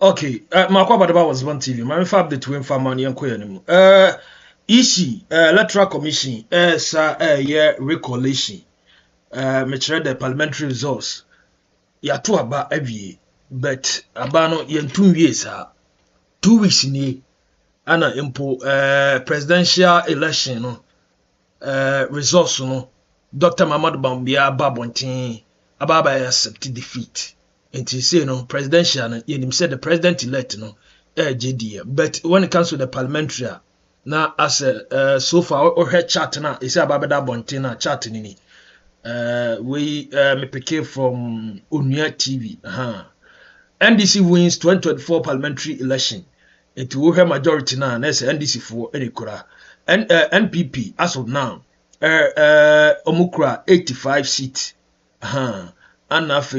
Okay, Marco Badaba was one TV. My fab the twin family and queer. Issue, electoral commission, year recollection. The parliamentary results. Ya to aba every but abano yen 2 years 2 weeks ni ana impo presidential election no results no Dr. Mamadu Bambia Babontin ababa accept defeat. And he say no presidential yen said the president elect no JD. But when it comes to the parliamentary now as so far or her chat na is ababa da bontin na chat ni we me pick from Unia TV. NDC wins 2024 parliamentary election. It will have majority now. That's NDC for any kura. And NPP as of now, Omukra 85 seats. And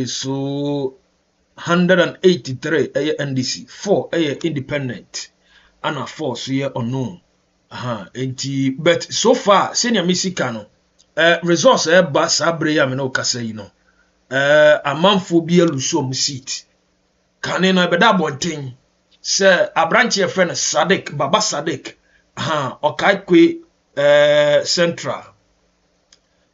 so 183 NDC, 4 independent, and 4 so here unknown. But so far, senior Missikano. Resource bas abreya me no kasa yi no amanfo bia luso seat kane no beda bonten se abranche e friend Sadik Baba Sadik okaikwe central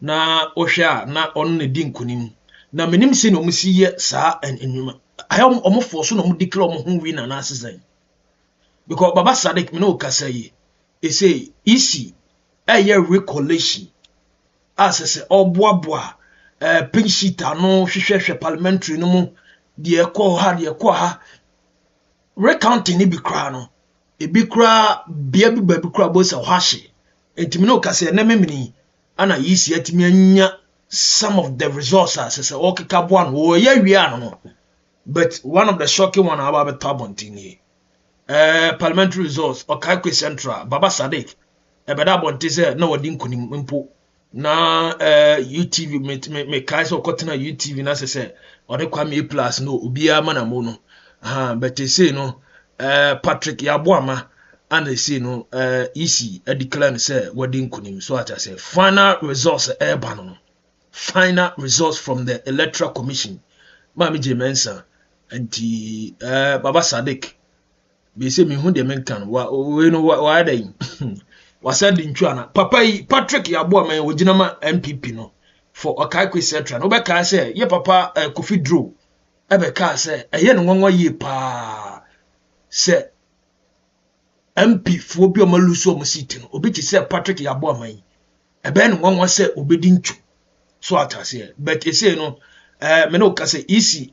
na ohwa na on ne di nkunim na menim se no musi ye saa enwuma ayom omofo so no mu declare omo hu wi na na asesen because Baba Sadik me no kasa yi e say easy recollection asese oboaboa pink sheet ano hwehwehwe parliamentary no mu de ekọ ha recounting ni bi kra no e bi kra bia bi ba bi kra bo se hwahye entimi no kase na memini ana yisi atimi anya some of the resources asese okeka bo an wo ye wi an no but one of the shocking one about Tabontin parliamentary resource Okaikwe Central Baba Sadik ebeda bonti se na wodi nkunim mpo na UTV me kai so kotena UTV na se ode kwa me plus no obia ma na mo no but they say no Patrick Yaboama and they say no EC declare say wodi nkunim so at say final results no final results from the electoral commission Mami Jemensa and Baba Sadik be say me hu de menkan we no why dey wasad ntwana papa Patrick Yaboama wojinama MPP no for Okaikwe Central no be ka say ye papa Kofi Dro ebe ka say eye no nwanwa ye pa say MP fo bi o maluso o seat no obi ti say Patrick Yaboama ebe no nwanwa say obedi ntu so atase but e say no me no ka say EC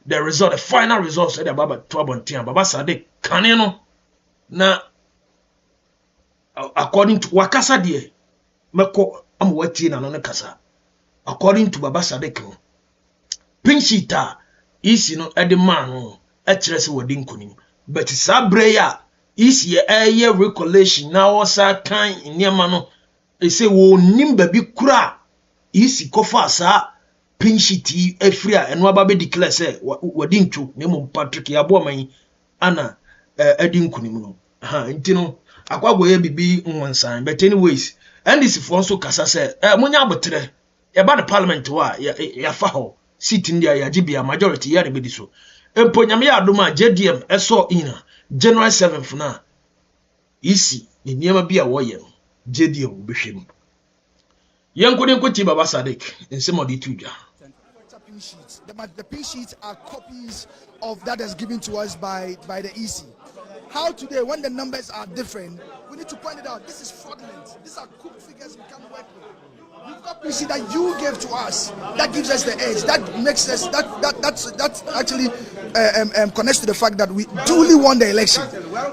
the result the final results e Baba Twabontia Baba Sadik kane no na according to wakasa de meko amwati na no kasa according to Baba Sadik pinchita isi no man no e kire se wodi nkonim but sabreya isi ye recollection na osa kan niema no e se wo nimba bi kura isi kofa sa pinchiti efria eno aba be declare se wodi ntu nemo Patrick Yaboama ana edi nkonim no ntino akwagoye bibi nwansan but anyways and this for so kasa say munya abotre e ba the parliament wa ya fa ho seat ndia ya gibia majority ya rebedi so emponyame ya adoma JDM eso ina January 7th na isi ni niema bia wo ye JDM obehwem yankode nkoti Baba Sadik nsemo di tuja. The pink sheets are copies of that is given to us by the EC. How today, when the numbers are different, we need to point it out. This is fraudulent. These are cooked figures we can't work with. You've got PC that you gave to us. That gives us the edge. That makes us that actually connects to the fact that we duly won the election.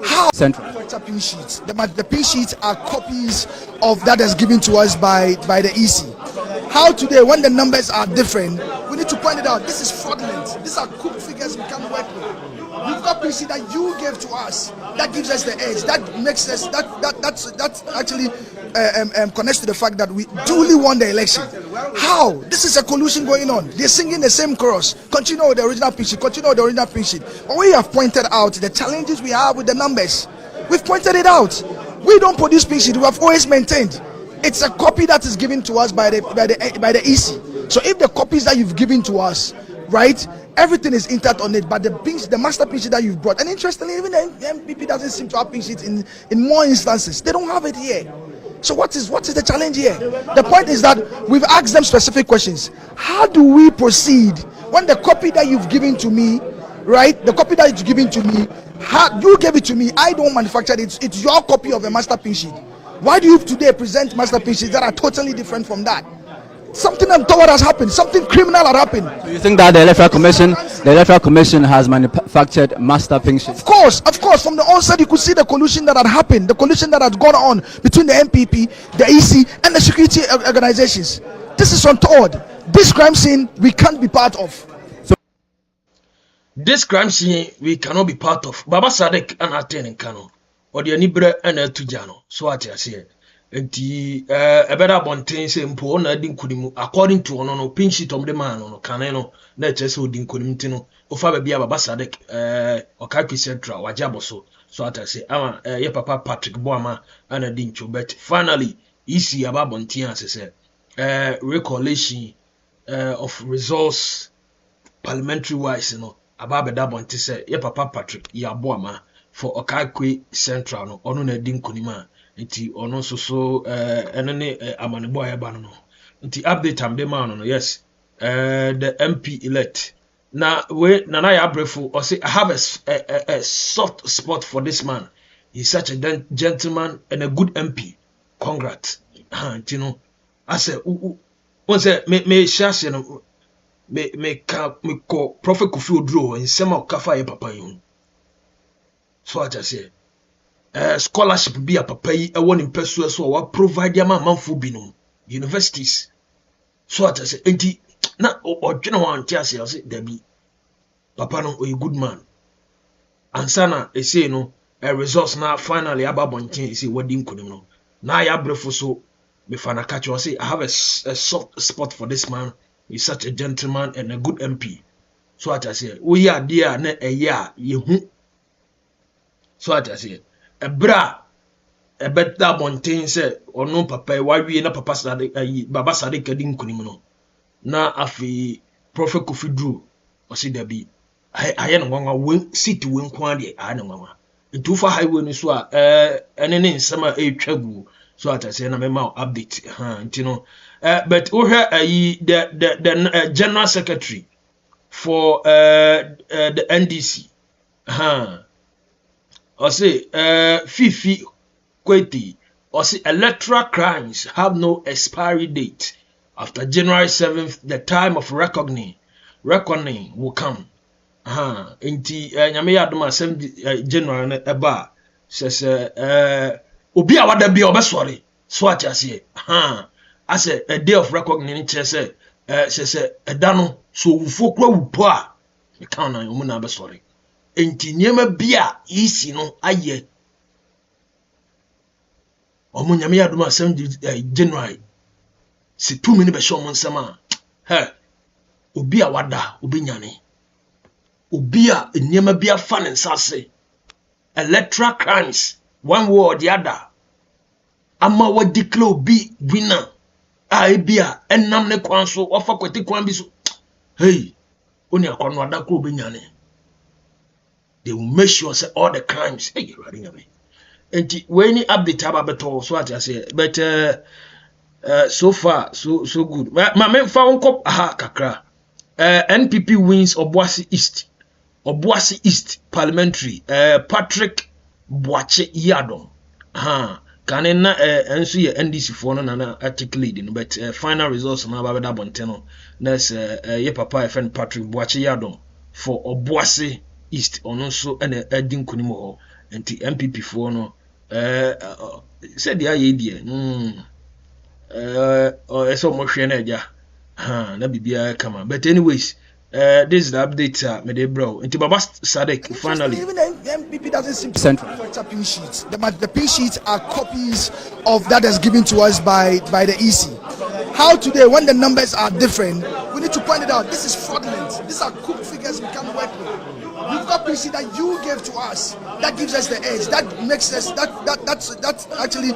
How pink sheets? The pink sheets are copies of that is given to us by the EC. How today, when the numbers are different, we need to point it out. This is fraudulent. These are cooked figures we can't work with. You've got PC that you gave to us. That gives us the edge. That makes us that actually connects to the fact that we duly won the election. How? This is a collusion going on. They're singing the same chorus. Continue with the original pink sheet. Continue with the original pink sheet. But we have pointed out the challenges we have with the numbers. We've pointed it out. We don't produce pink sheet. We have always maintained it's a copy that is given to us by the EC. So if the copies that you've given to us, right, Everything is intact on it, but the master pink sheet that you've brought, and interestingly, even the MPP doesn't seem to have pink sheets in more instances. They don't have it here. So what is the challenge here? The point is that we've asked them specific questions. How do we proceed when the copy that you've given to me, right? The copy that you've given to me, you gave it to me. I don't manufacture it. It's your copy of a master pink sheet. Why do you today present master pink sheets that are totally different from that? Something untoward has happened. Something criminal has happened. So you think that the Electoral Commission has manufactured master pink sheets? Of course. From the onset, you could see the collusion that had happened, the collusion that had gone on between the MPP, the EC, and the security organizations. This is untoward. This crime scene we can't be part of. This crime scene we cannot be part of. Baba Sadek and Aten and Kano, or the Anibre and Tujano. So I say. Enti ebeda bonten se mpo na di nkunimu according to ono pin sheet of the man no kan no na chese odi nkunimu ti no ofa ba bia Baba Sadek Okakwi Central wajaboso so ata say ama ye papa Patrick Boama ana di ncho bet finally isi aba bonten asese recollection of resource parliamentary wise no aba beda bonten say ye papa Patrick ya Boama for Okakwi Central no ono na di nkunimu nti ono so enene amanebo ayeba no nti update am dem no yes the MP elect na we na ya brefo or say I have a soft spot for this man. He's such a gentleman and a good MP. Congrats. You know, I say one say me share no me ko Prophet Kofi Oduro in sema kafa ye papa yun. So I just say scholarship be a papa yi e won impesu so wa provide ma manfo binom universities. So I just say enti na odwene wan tia say there be papa no a good man ansana e say no a resource na finally ababonchen e say wadi nkunim no na ya brefo so me fana catch you say I have a soft spot for this man. He's such a gentleman and a good MP. So I just say we are there na e ya yehu. So I just say a bra a better bonten say or no papa why we na papa Sadek Baba Sadek din nkunim no na afi Prophet Kofi Oduro o say there be aye no nwa we city we nkwa de aye no nwa ntufa highway ni so a enene nsema etwagu so atase na mema update ntino but we hear the general secretary for the NDC or say Fifi Kweti or say electoral crimes have no expiry date. After January 7th, the time of reckoning will come. Inti nyame yadoma 7 January eba says obi awada bi obesori so atiase as a day of reckoning say say edano so wufo kwa wupo a e kan na omu na besori enti nyema bia isi no aye omu nyame yadoma 7 January si 2 mini be show mon sama obi awada obi nyane obi a nyema bia fa ne nsase electoral crimes one way or the other ama wa declare obi winner a bia enam ne kwan so ofa kwete kwan bi so hey oni akwano ada ko obi nyane. They will make sure say all the crimes hey running away enti when ni update aba beto so at I say but so far so good ma me fa wonko kakra NPP wins Obuasi East parliamentary Patrick Boache Yadom kanena enso ye NDC for no na article no but final results na ba da bonteno na ye papa friend Patrick Boache Yadom for Obuasi East ono so na adin kunim ho enti MPP for no said ya ye die eso mo hwe na eja na bibia kama but anyways this is the update me dey bro into Baba Sadek finally even the MPP doesn't seem to manufacture pin sheets. The pin sheets are copies of that is given to us by the EC. How today when the numbers are different we need to point it out. This is fraudulent. These are cooked figures we can't work with. We've got PC that you gave to us that gives us the edge, that makes us that actually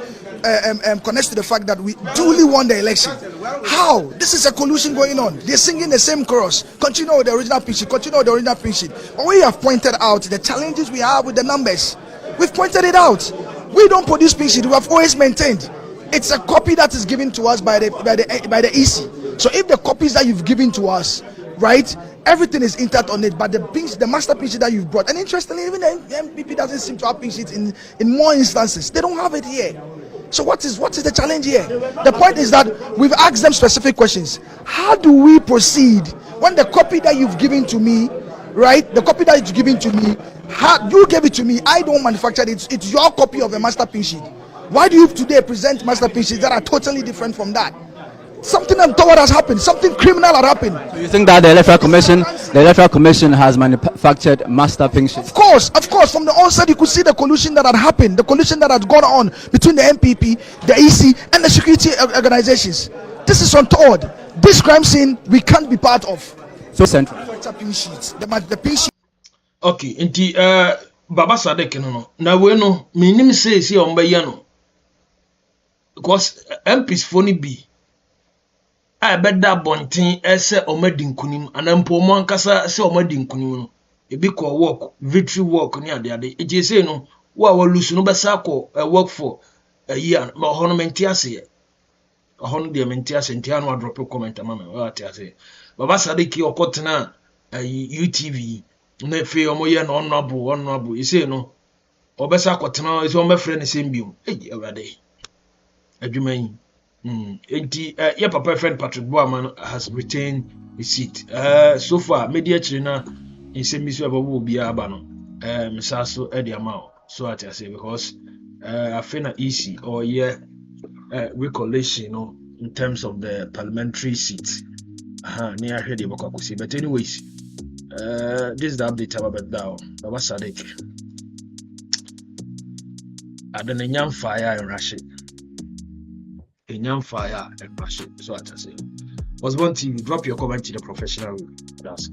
connects to the fact that we duly won the election. How? This is a collusion going on. They're singing the same chorus. Continue with the original pitch sheet. Continue with the original pitch sheet. But we have pointed out the challenges we have with the numbers. We've pointed it out. We don't produce pitch sheet. We have always maintained it's a copy that is given to us by the EC. So if the copies that you've given to us, right, everything is intact on it, but the master pinch sheet that you've brought, and interestingly, even the MPP doesn't seem to have pinch sheets in more instances. They don't have it here. So what is the challenge here? The point is that we've asked them specific questions. How do we proceed when the copy that you've given to me, right, the copy that you've given to me, you gave it to me, I don't manufacture it, it's your copy of a master pinch sheet. Why do you today present master pinch sheets that are totally different from that? Something untoward has happened. Something criminal has happened. So you think that the Electoral Commission has manufactured master pinch sheets? Of course. From the onset, you could see the collusion that had happened, the collusion that had gone on between the MPP, the EC, and the security organizations. This is untoward. This crime scene we can't be part of. So central. The pinch sheet. Okay, inti Baba Sadek no. Na we no, minim say omba no. Because MPs phone be I beda bonten ese omadi nkunim anampo mo ankasa se omadi nkunim no ebi ko work victory work ni ade eje say no wo a lose no besa ko work for a year ma hono menti ase hono de menti ase ntia no drop comment mama wa ati ase Baba Sadeki okotena UTV na fe omo ye no honorable you say no obesa akotena so omo frɛ ne sembio awade adwuman your papa friend Patrick Boaman has retained his seat. So far, media china in Semisu will be abano. Misaso Eddie Amao. So I say because I feel easy or recollection, in terms of the parliamentary seats. Near Hedi Bokakusi. But anyways, this is the update about now. Baba Sadek. I don't know fire in Russia. Fire and Russia. So I say. Was one TV. Drop your comment in the professional ask.